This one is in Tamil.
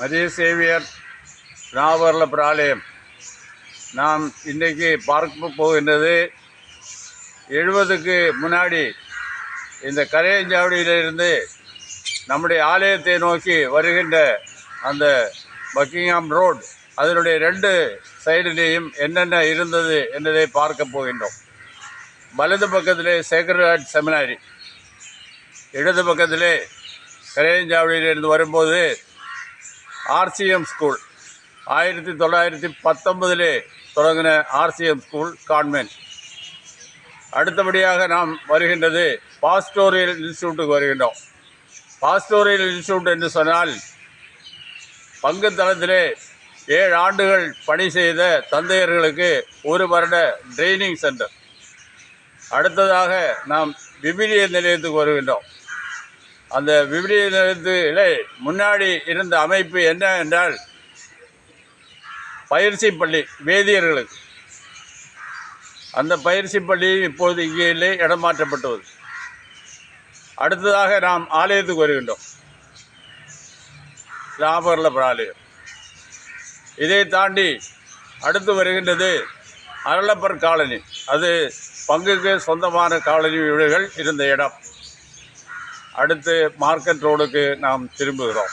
மரிய சேவியர் நாவலப்பர் ஆலயம். நாம் இன்றைக்கு பார்க்க போகின்றது 70க்கு முன்னாடி இந்த கரையஞ்சாவடியிலிருந்து நம்முடைய ஆலயத்தை நோக்கி வருகின்ற அந்த பக்கிங்ஹாம் ரோடு, அதனுடைய 2 சைடிலேயும் என்னென்ன இருந்தது என்பதை பார்க்க போகின்றோம். வலது பக்கத்திலே சேக்ரட் ஹார்ட் செமினாரி, இடது பக்கத்திலே கரையஞ்சாவடியிலிருந்து வரும்போது RCM ஸ்கூல், 1919 தொடங்கின RCM ஸ்கூல் கான்வென்ட். அடுத்தபடியாக நாம் வருகின்றது பாஸ்டோரியல் இன்ஸ்டியூட்டுக்கு வருகின்றோம். பாஸ்டோரியல் இன்ஸ்டியூட் என்று சொன்னால் பங்கு தளத்திலே 7 ஆண்டுகள் பணி செய்த தந்தையர்களுக்கு 1 வருட ட்ரைனிங் சென்டர். அடுத்ததாக நாம் விவிலிய நிலையத்துக்கு வருகின்றோம். அந்த விவிலிய நிலையத்திலே முன்னாடி இருந்த அமைப்பு என்ன என்றால் பயிற்சி பள்ளி வேதியர்களுக்கு. அந்த பயிற்சி பள்ளி இப்போது இங்கே இல்லை, இடமாற்றப்பட்டுள்ளது. அடுத்ததாக நாம் ஆலயத்துக்கு வருகின்றோம், நாவலப்பர் ஆலயம். இதை தாண்டி அடுத்து வருகின்றது அருளப்பர் காலனி. அது பங்குக்கு சொந்தமான காலனி வீடுகள் இருந்த இடம். அடுத்து மார்க்கெட் ரோடுக்கு நாம் திரும்புகிறோம்.